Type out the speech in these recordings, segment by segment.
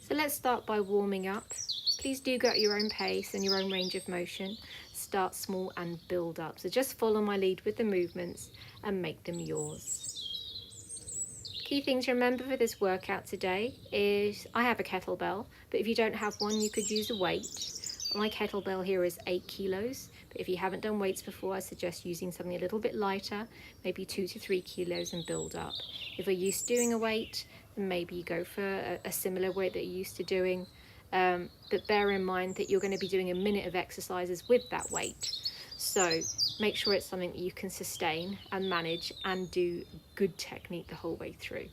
So let's start by warming up. Please do go at your own pace and your own range of motion. Start small and build up. So just follow my lead with the movements and make them yours. Key things to remember for this workout today is I have a kettlebell, but if you don't have one, you could use a weight. My kettlebell here is 8 kilos, but if you haven't done weights before, I suggest using something a little bit lighter, maybe 2 to 3 kilos, and build up. If you're used to doing a weight, then maybe you go for a similar weight that you're used to doing, but bear in mind that you're going to be doing a minute of exercises with that weight. So make sure it's something that you can sustain and manage and do good technique the whole way through.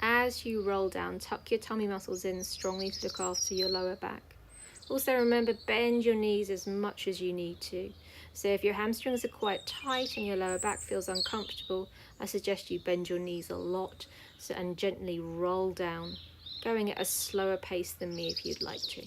As you roll down, tuck your tummy muscles in strongly to look after your lower back. Also remember, bend your knees as much as you need to. So if your hamstrings are quite tight and your lower back feels uncomfortable, I suggest you bend your knees a lot and gently roll down, going at a slower pace than me if you'd like to.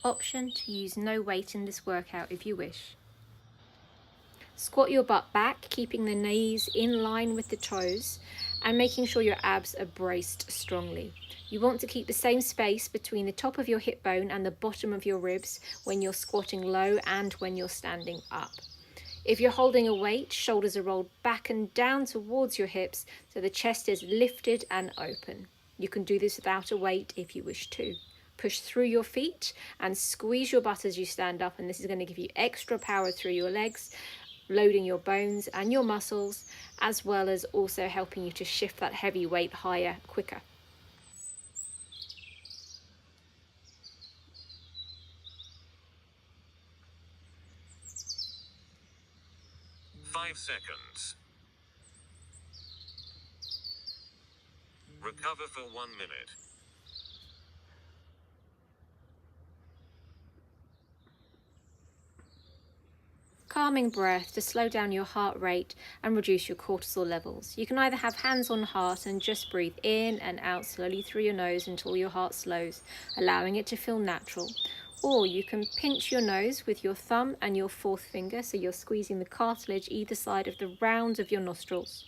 Option to use no weight in this workout if you wish. Squat your butt back, keeping the knees in line with the toes and making sure your abs are braced strongly. You want to keep the same space between the top of your hip bone and the bottom of your ribs when you're squatting low and when you're standing up. If you're holding a weight, shoulders are rolled back and down towards your hips so the chest is lifted and open. You can do this without a weight if you wish to. Push through your feet and squeeze your butt as you stand up, and this is going to give you extra power through your legs, loading your bones and your muscles, as well as also helping you to shift that heavy weight higher quicker. Five seconds. Recover for 1 minute. Calming breath to slow down your heart rate and reduce your cortisol levels. You can either have hands on heart and just breathe in and out slowly through your nose until your heart slows, allowing it to feel natural. Or you can pinch your nose with your thumb and your fourth finger, so you're squeezing the cartilage either side of the rounds of your nostrils.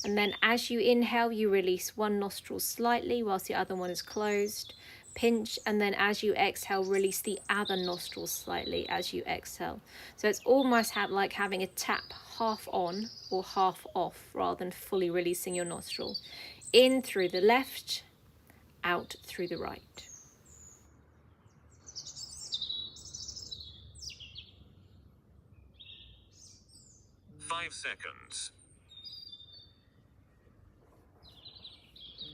And then as you inhale, you release one nostril slightly whilst the other one is closed. Pinch, and then as you exhale, release the other nostril slightly as you exhale. So it's almost like having a tap half on or half off rather than fully releasing your nostril. In through the left, out through the right. Five seconds.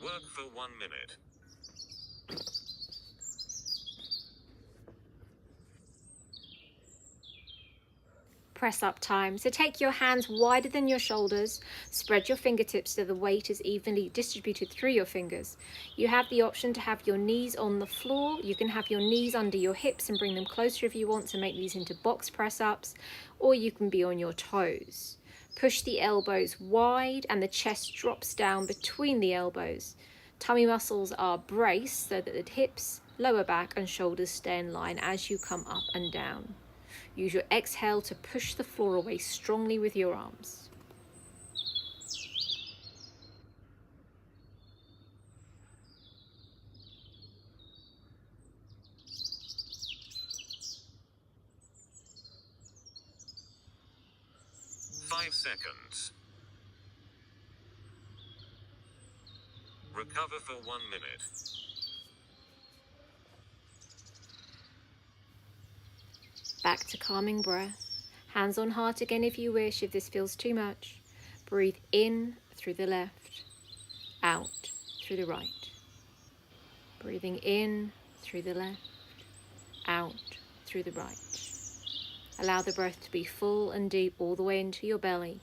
Work for 1 minute. Press up time. So take your hands wider than your shoulders, spread your fingertips so the weight is evenly distributed through your fingers. You have the option to have your knees on the floor. You can have your knees under your hips and bring them closer if you want to make these into box press ups, or you can be on your toes. Push the elbows wide and the chest drops down between the elbows. Tummy muscles are braced so that the hips, lower back and shoulders stay in line as you come up and down. Use your exhale to push the floor away strongly with your arms. Five seconds. Recover for 1 minute. Back to calming breath. Hands on heart again if you wish, if this feels too much. Breathe in through the left, out through the right. Breathing in through the left, out through the right. Allow the breath to be full and deep all the way into your belly,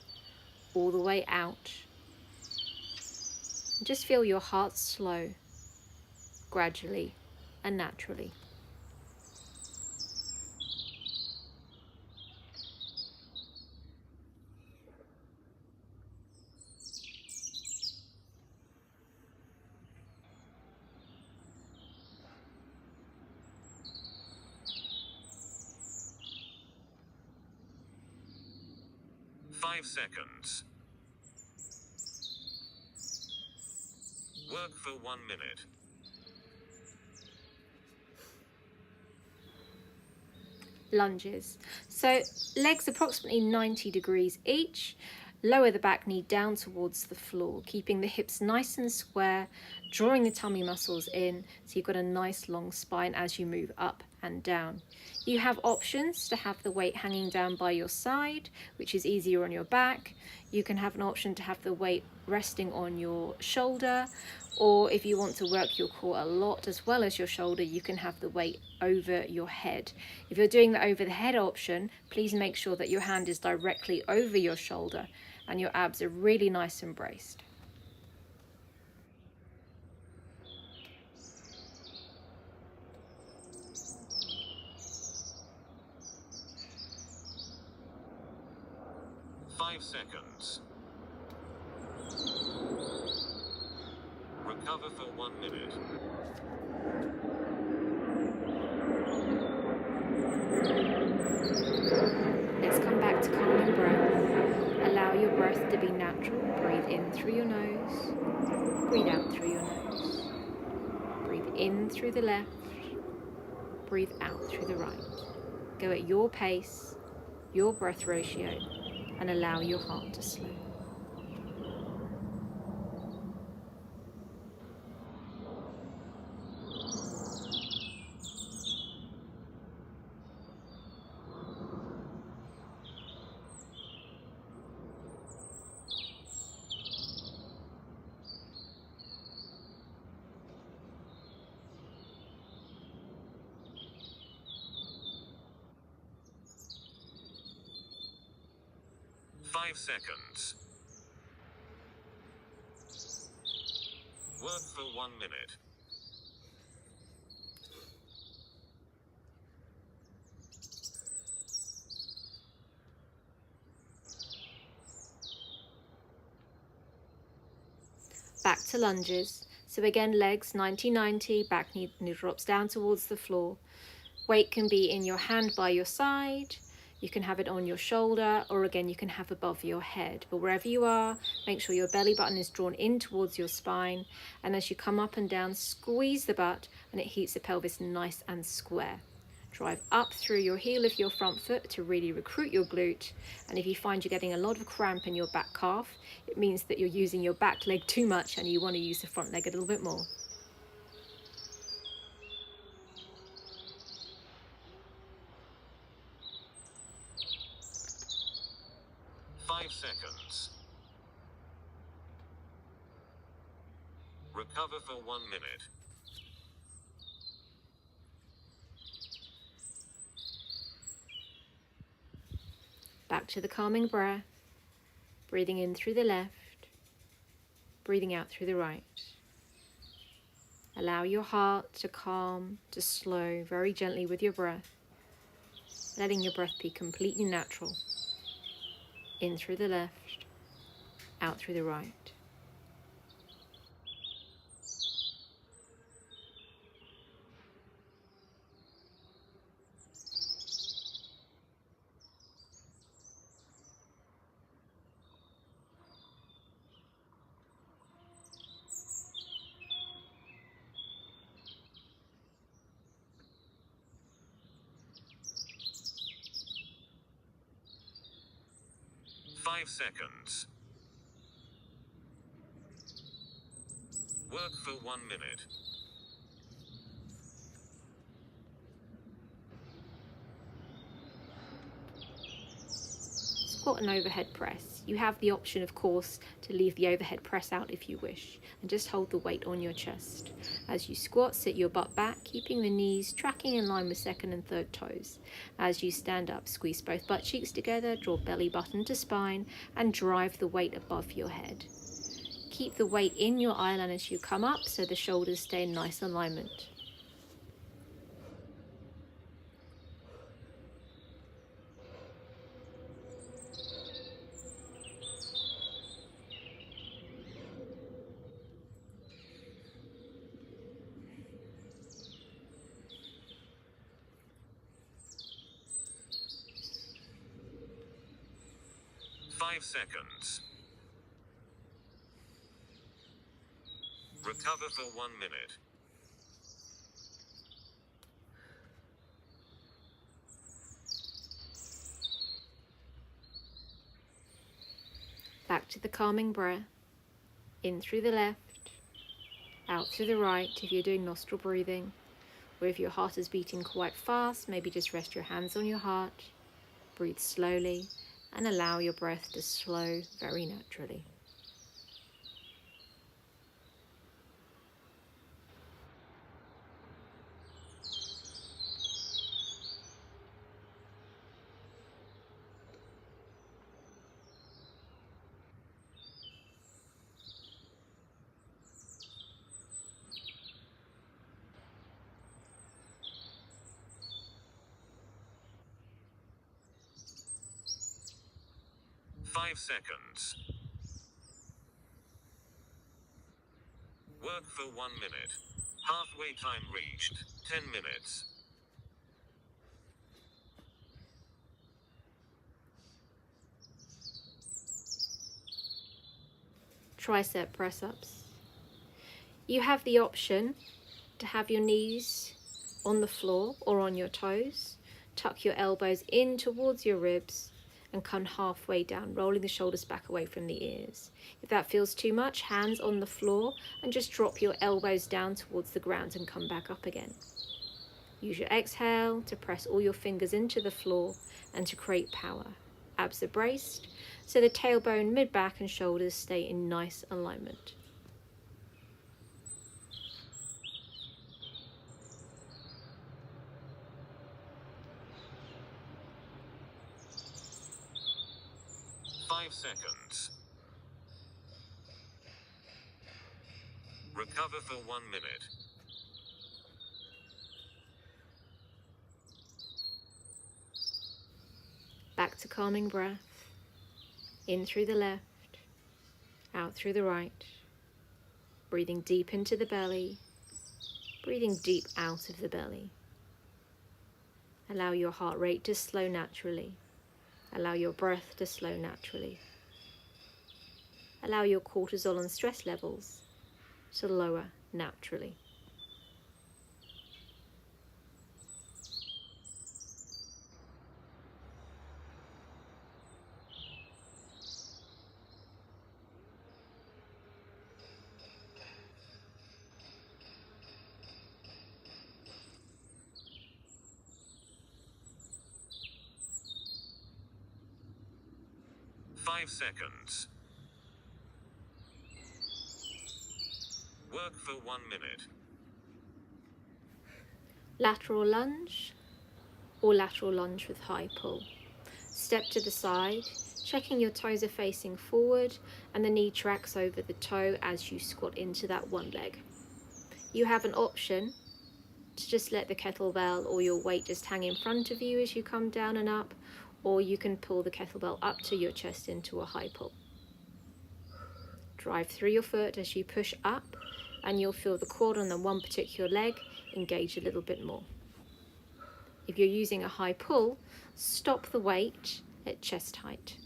all the way out. And just feel your heart slow, gradually and naturally. Five seconds. Work for 1 minute. Lunges. So legs approximately 90 degrees each. Lower the back knee down towards the floor, keeping the hips nice and square, drawing the tummy muscles in so you've got a nice long spine as you move up and down. You have options to have the weight hanging down by your side, which is easier on your back. You can have an option to have the weight resting on your shoulder, or if you want to work your core a lot as well as your shoulder, you can have the weight over your head. If you're doing the over the head option, please make sure that your hand is directly over your shoulder and your abs are really nice and braced. Five seconds. Recover for 1 minute. breath to be natural, breathe in through your nose, breathe out through your nose. Breathe in through the left, breathe out through the right. Go at your pace, your breath ratio, and allow your heart to slow. Five seconds. Work for 1 minute. Back to lunges. So again, legs 90-90, back knee drops down towards the floor. Weight can be in your hand by your side, you can have it on your shoulder, or again you can have above your head. But wherever you are, make sure your belly button is drawn in towards your spine, and as you come up and down, squeeze the butt and it keeps the pelvis nice and square. Drive up through your heel of your front foot to really recruit your glute, and if you find you're getting a lot of cramp in your back calf, it means that you're using your back leg too much and you want to use the front leg a little bit more. 5 seconds. Recover for 1 minute. Back to the calming breath, breathing in through the left, breathing out through the right. Allow your heart to calm, to slow very gently with your breath, letting your breath be completely natural. In through the left, out through the right. Five seconds. Work for 1 minute. Squat and overhead press. You have the option, of course, to leave the overhead press out if you wish, and just hold the weight on your chest. As you squat, sit your butt back, keeping the knees tracking in line with second and third toes. As you stand up, squeeze both butt cheeks together, draw belly button to spine, and drive the weight above your head. Keep the weight in your eye line as you come up so the shoulders stay in nice alignment. Five seconds. Recover for 1 minute. Back to the calming breath. In through the left, out through the right if you're doing nostril breathing. Or if your heart is beating quite fast, maybe just rest your hands on your heart. Breathe slowly and allow your breath to slow very naturally. Five seconds. Work for 1 minute. Halfway time reached. 10 minutes. tricep press-ups. You have the option to have your knees on the floor or on your toes. Tuck your elbows in towards your ribs and come halfway down, rolling the shoulders back away from the ears. If that feels too much, hands on the floor and just drop your elbows down towards the ground and come back up again. Use your exhale to press all your fingers into the floor and to create power. Abs are braced, so the tailbone, mid-back and shoulders stay in nice alignment. Seconds. Recover for 1 minute. Back to calming breath. In through the left, out through the right. Breathing deep into the belly, breathing deep out of the belly. Allow your heart rate to slow naturally. Allow your breath to slow naturally. Allow your cortisol and stress levels to lower naturally. Five seconds. Work for 1 minute. Lateral lunge or lateral lunge with high pull. Step to the side, checking your toes are facing forward and the knee tracks over the toe as you squat into that one leg. You have an option to just let the kettlebell or your weight just hang in front of you as you come down and up, or you can pull the kettlebell up to your chest into a high pull. Drive through your foot as you push up and you'll feel the quad on the one particular leg engage a little bit more. If you're using a high pull, stop the weight at chest height.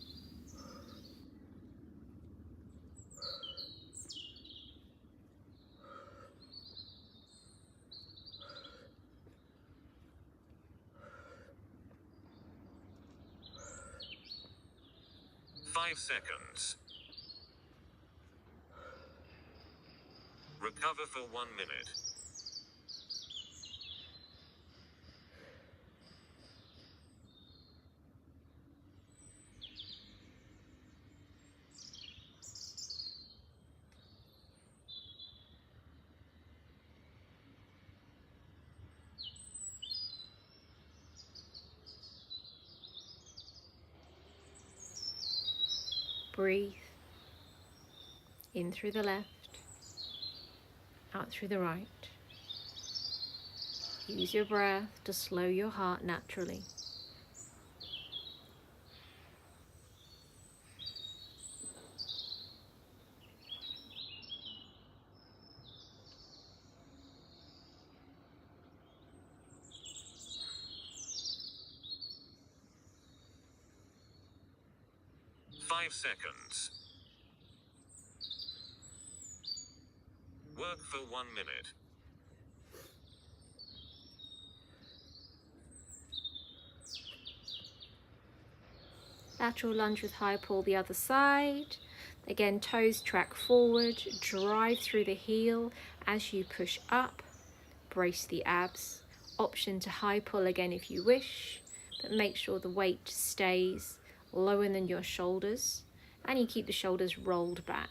Five seconds. Recover for 1 minute. Breathe in through the left, out through the right. Use your breath to slow your heart naturally. Five seconds. Work for 1 minute. Lateral lunge with high pull the other side. Again, toes track forward, drive through the heel as you push up, brace the abs. Option to high pull again if you wish, but make sure the weight stays lower than your shoulders and you keep the shoulders rolled back.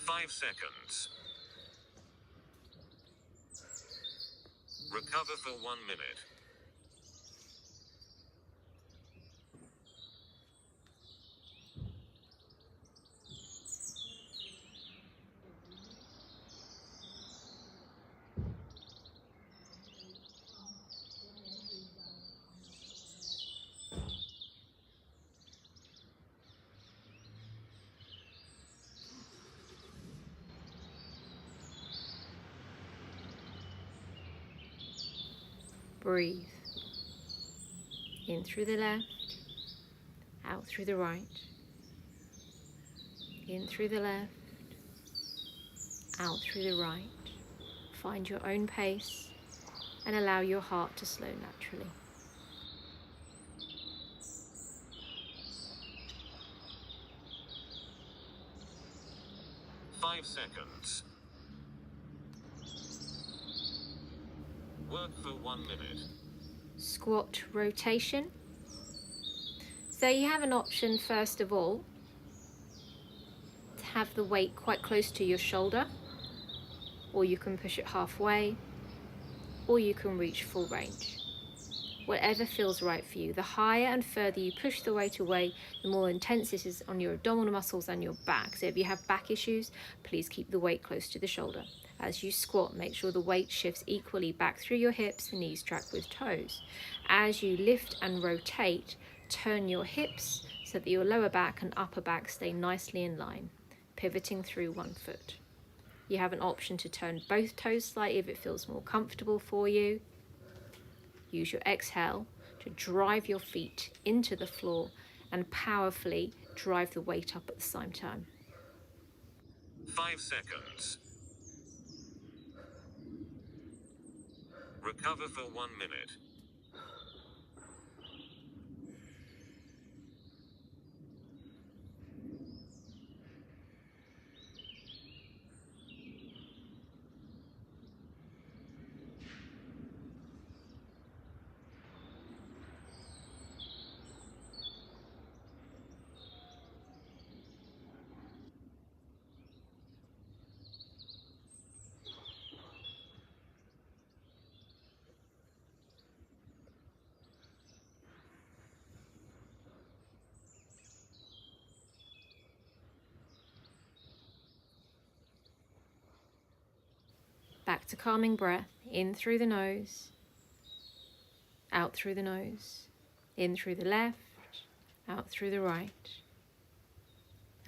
Five seconds. Recover for 1 minute. Breathe. In through the left, out through the right. In through the left, out through the right. Find your own pace and allow your heart to slow naturally. Five seconds. Work for 1 minute. Squat rotation. So you have an option, first of all, to have the weight quite close to your shoulder, or you can push it halfway, or you can reach full range. Whatever feels right for you. The higher and further you push the weight away, the more intense it is on your abdominal muscles and your back. So if you have back issues, please keep the weight close to the shoulder. As you squat, make sure the weight shifts equally back through your hips, knees track with toes. As you lift and rotate, turn your hips so that your lower back and upper back stay nicely in line, pivoting through one foot. You have an option to turn both toes slightly if it feels more comfortable for you. Use your exhale to drive your feet into the floor and powerfully drive the weight up at the same time. 5 seconds. Recover for 1 minute. Back to calming breath, in through the nose, out through the nose, in through the left, out through the right.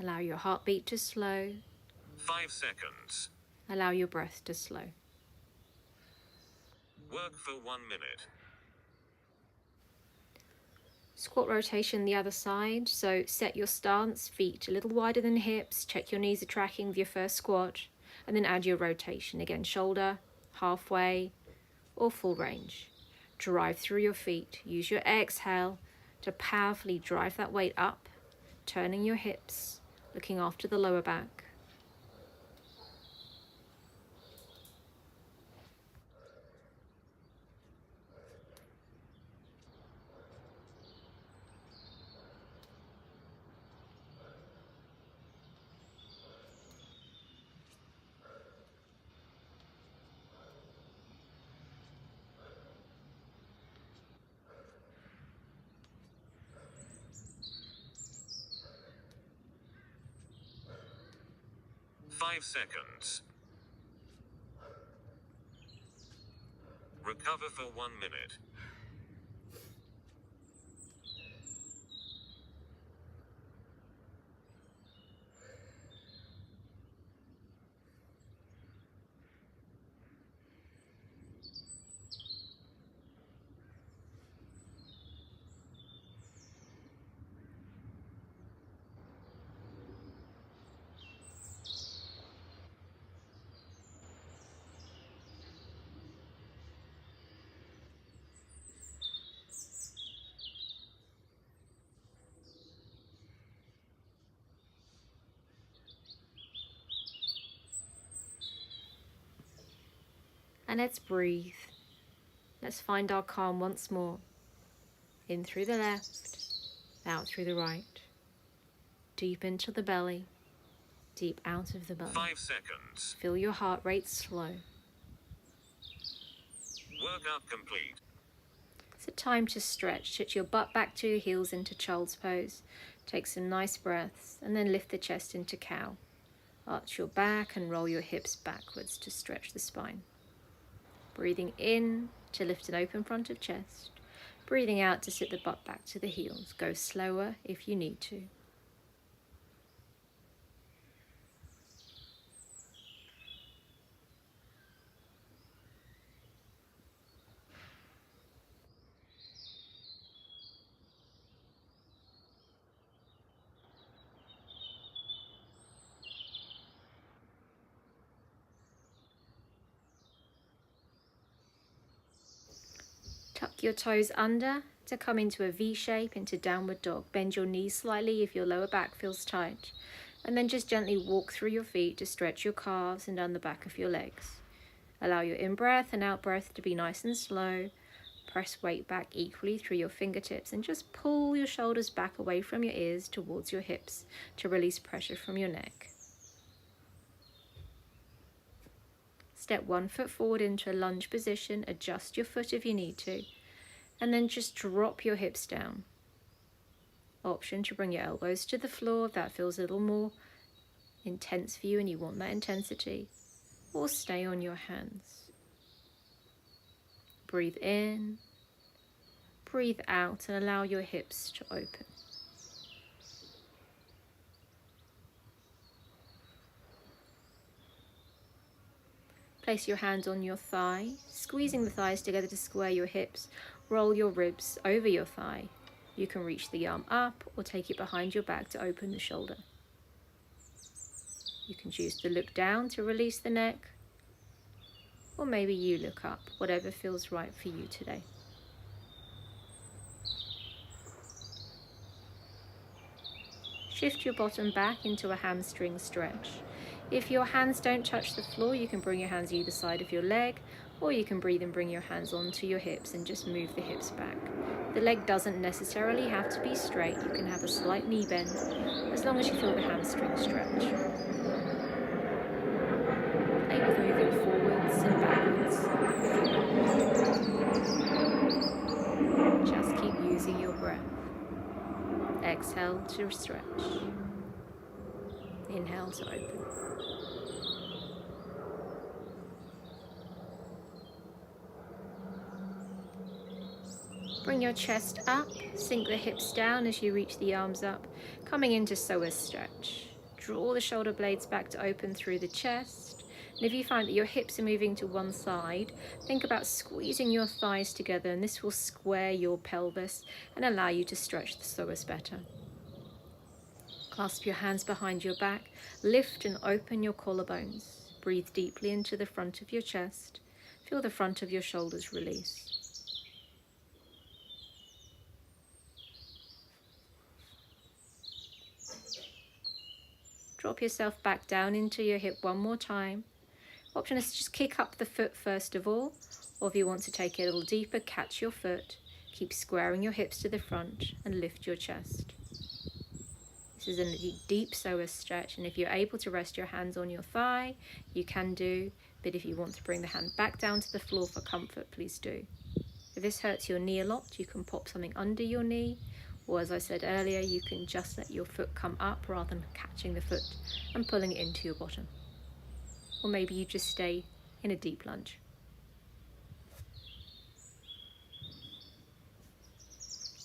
Allow your heartbeat to slow. 5 seconds. Allow your breath to slow. Work for 1 minute. Squat rotation the other side, so set your stance, feet a little wider than hips, check your knees are tracking with your first squat, and then add your rotation. Again, shoulder, halfway, or full range. Drive through your feet. Use your exhale to powerfully drive that weight up, turning your hips, looking after the lower back. Five seconds. Recover for 1 minute. And let's breathe. Let's find our calm once more. In through the left, out through the right. Deep into the belly, deep out of the belly. 5 seconds. Feel your heart rate slow. Workout complete. It's a time to stretch. Sit your butt back to your heels into child's pose. Take some nice breaths and then lift the chest into cow. Arch your back and roll your hips backwards to stretch the spine. Breathing in to lift an open front of chest. Breathing out to sit the butt back to the heels. Go slower if you need to. Tuck your toes under to come into a V shape, into downward dog. Bend your knees slightly if your lower back feels tight. And then just gently walk through your feet to stretch your calves and down the back of your legs. Allow your in-breath and out-breath to be nice and slow. Press weight back equally through your fingertips and just pull your shoulders back away from your ears towards your hips to release pressure from your neck. Step 1 foot forward into a lunge position. Adjust your foot if you need to. And then just drop your hips down. Option to bring your elbows to the floor if that feels a little more intense for you and you want that intensity. Or stay on your hands. Breathe in. Breathe out and allow your hips to open. Place your hands on your thigh, squeezing the thighs together to square your hips. Roll your ribs over your thigh. You can reach the arm up or take it behind your back to open the shoulder. You can choose to look down to release the neck, or maybe you look up, whatever feels right for you today. Shift your bottom back into a hamstring stretch. If your hands don't touch the floor, you can bring your hands either side of your leg, or you can breathe and bring your hands onto your hips and just move the hips back. The leg doesn't necessarily have to be straight. You can have a slight knee bend as long as you feel the hamstring stretch. Play with moving forwards and backwards. Just keep using your breath. Exhale to stretch. Inhale to open. Bring your chest up, sink the hips down as you reach the arms up, coming into psoas stretch. Draw the shoulder blades back to open through the chest. And if you find that your hips are moving to one side, think about squeezing your thighs together, and this will square your pelvis and allow you to stretch the psoas better. Clasp your hands behind your back, lift and open your collarbones. Breathe deeply into the front of your chest. Feel the front of your shoulders release. Drop yourself back down into your hip one more time. Option is to just kick up the foot first of all, or if you want to take it a little deeper, catch your foot. Keep squaring your hips to the front and lift your chest. This is a deep psoas stretch, and if you're able to rest your hands on your thigh, you can do, but if you want to bring the hand back down to the floor for comfort, please do. If this hurts your knee a lot, you can pop something under your knee, or as I said earlier, you can just let your foot come up rather than catching the foot and pulling it into your bottom. Or maybe you just stay in a deep lunge.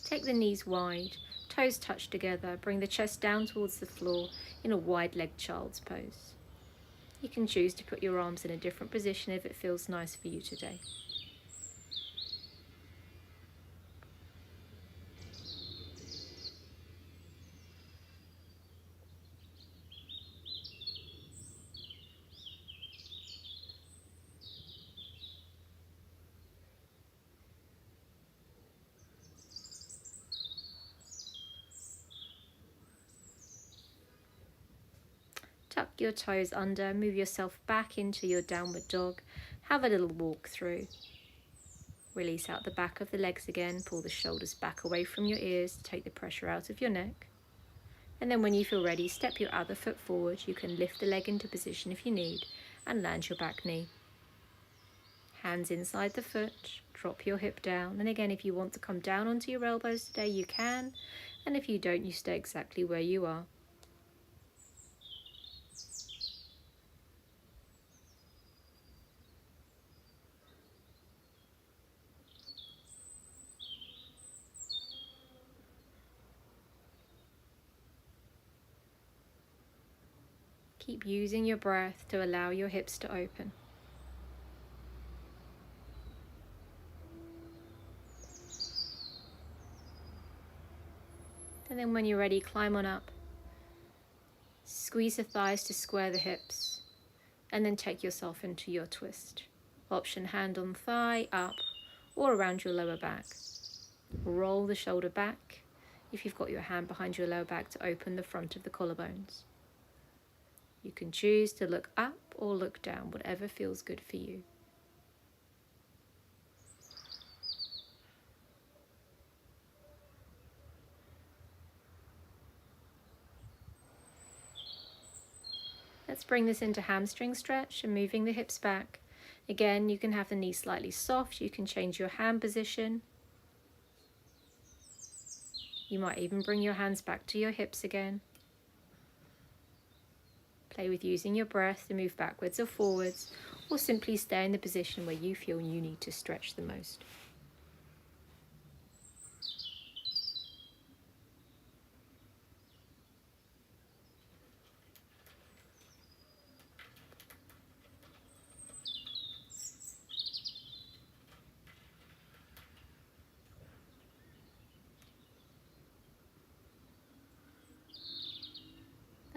Take the knees wide, toes touch together, bring the chest down towards the floor in a wide-legged child's pose. You can choose to put your arms in a different position if it feels nice for you today. Tuck your toes under, move yourself back into your downward dog. Have a little walk through. Release out the back of the legs again, pull the shoulders back away from your ears to take the pressure out of your neck. And then when you feel ready, step your other foot forward. You can lift the leg into position if you need and land your back knee. Hands inside the foot, drop your hip down. And again, if you want to come down onto your elbows today, you can. And if you don't, you stay exactly where you are. Keep using your breath to allow your hips to open. And then when you're ready, climb on up. Squeeze the thighs to square the hips. And then take yourself into your twist. Option hand on thigh, up, or around your lower back. Roll the shoulder back if you've got your hand behind your lower back to open the front of the collarbones. You can choose to look up or look down, whatever feels good for you. Let's bring this into hamstring stretch and moving the hips back. Again, you can have the knees slightly soft, you can change your hand position. You might even bring your hands back to your hips again. Play with using your breath to move backwards or forwards, or simply stay in the position where you feel you need to stretch the most.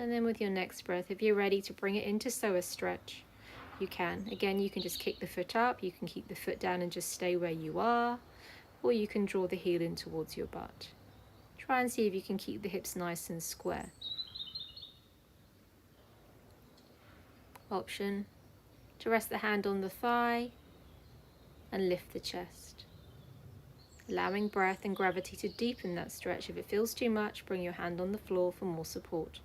And then with your next breath, if you're ready to bring it into psoas stretch, you can. Again, you can just kick the foot up, you can keep the foot down and just stay where you are, or you can draw the heel in towards your butt. Try and see if you can keep the hips nice and square. Option to rest the hand on the thigh and lift the chest. Allowing breath and gravity to deepen that stretch. If it feels too much, bring your hand on the floor for more support.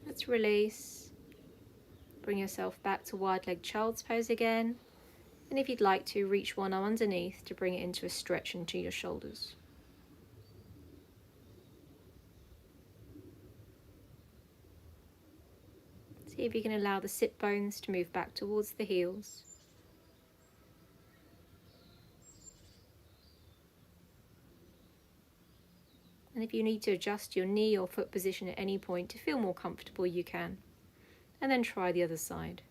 Let's release. Bring yourself back to wide-legged child's pose again. And if you'd like to, reach one arm underneath to bring it into a stretch into your shoulders. See if you can allow the sit bones to move back towards the heels. And if you need to adjust your knee or foot position at any point to feel more comfortable, you can. And then try the other side.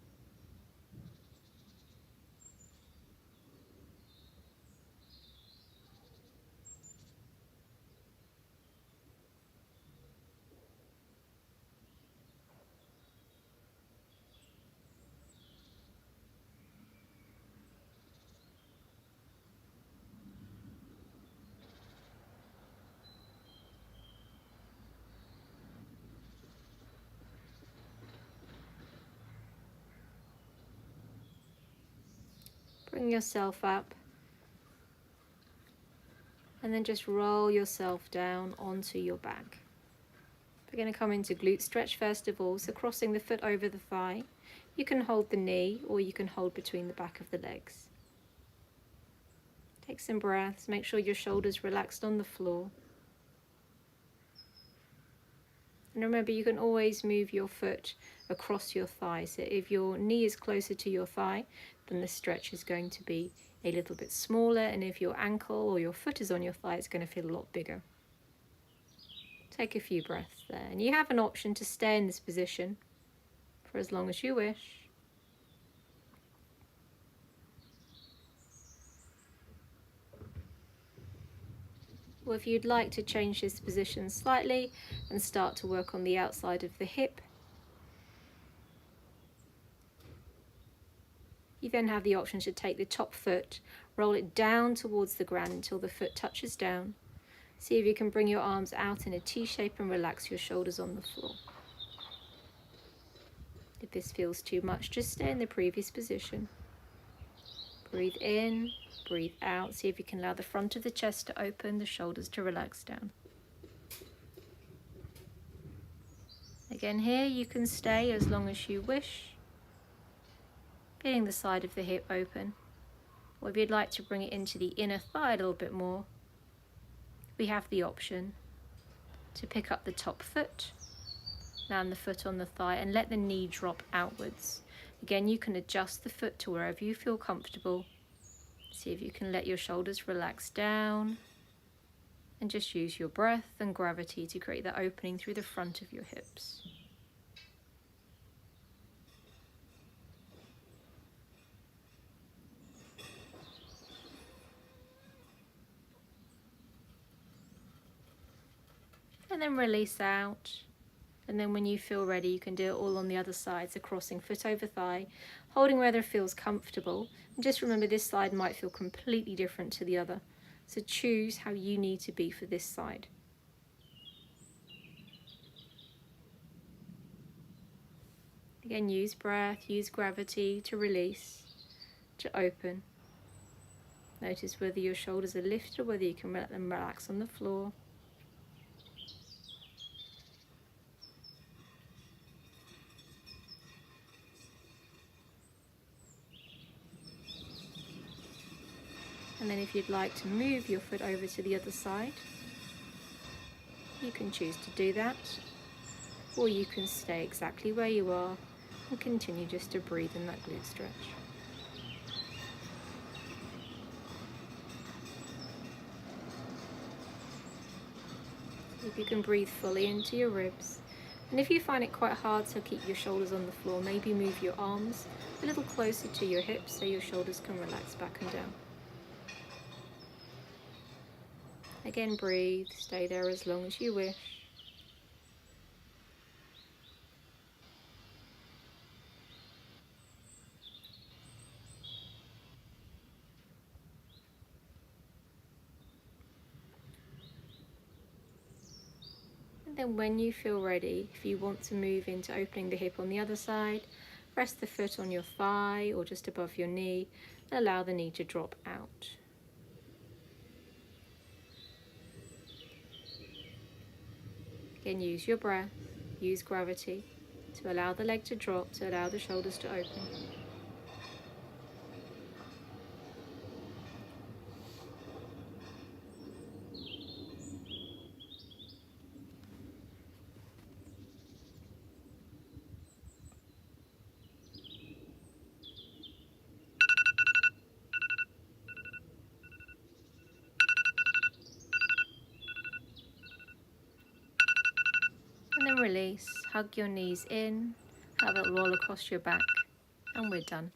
Bring yourself up. And then just roll yourself down onto your back. We're going to come into glute stretch first of all, so crossing the foot over the thigh. You can hold the knee or you can hold between the back of the legs. Take some breaths, make sure your shoulders relaxed on the floor. And remember, you can always move your foot across your thigh. So if your knee is closer to your thigh, then the stretch is going to be a little bit smaller. And if your ankle or your foot is on your thigh, it's going to feel a lot bigger. Take a few breaths there. And you have an option to stay in this position for as long as you wish. Or if you'd like to change this position slightly and start to work on the outside of the hip, you then have the option to take the top foot, roll it down towards the ground until the foot touches down. See if you can bring your arms out in a T shape and relax your shoulders on the floor. If this feels too much, just stay in the previous position. Breathe in, breathe out. See if you can allow the front of the chest to open, the shoulders to relax down. Again, here you can stay as long as you wish, feeling the side of the hip open. Or if you'd like to bring it into the inner thigh a little bit more, we have the option to pick up the top foot, land the foot on the thigh, and let the knee drop outwards. Again, you can adjust the foot to wherever you feel comfortable. See if you can let your shoulders relax down and just use your breath and gravity to create that opening through the front of your hips. And then release out. And then when you feel ready, you can do it all on the other side. So crossing foot over thigh, holding wherever it feels comfortable. And just remember, this side might feel completely different to the other. So choose how you need to be for this side. Again, use breath, use gravity to release, to open. Notice whether your shoulders are lifted or whether you can let them relax on the floor. And then if you'd like to move your foot over to the other side, you can choose to do that, or you can stay exactly where you are and continue just to breathe in that glute stretch. If you can breathe fully into your ribs. And if you find it quite hard to keep your shoulders on the floor, maybe move your arms a little closer to your hips so your shoulders can relax back and down. Again, breathe, stay there as long as you wish. And then when you feel ready, if you want to move into opening the hip on the other side, rest the foot on your thigh or just above your knee and allow the knee to drop out. Again, use your breath, use gravity to allow the leg to drop, to allow the shoulders to open. And then release, hug your knees in, have it roll across your back, and we're done.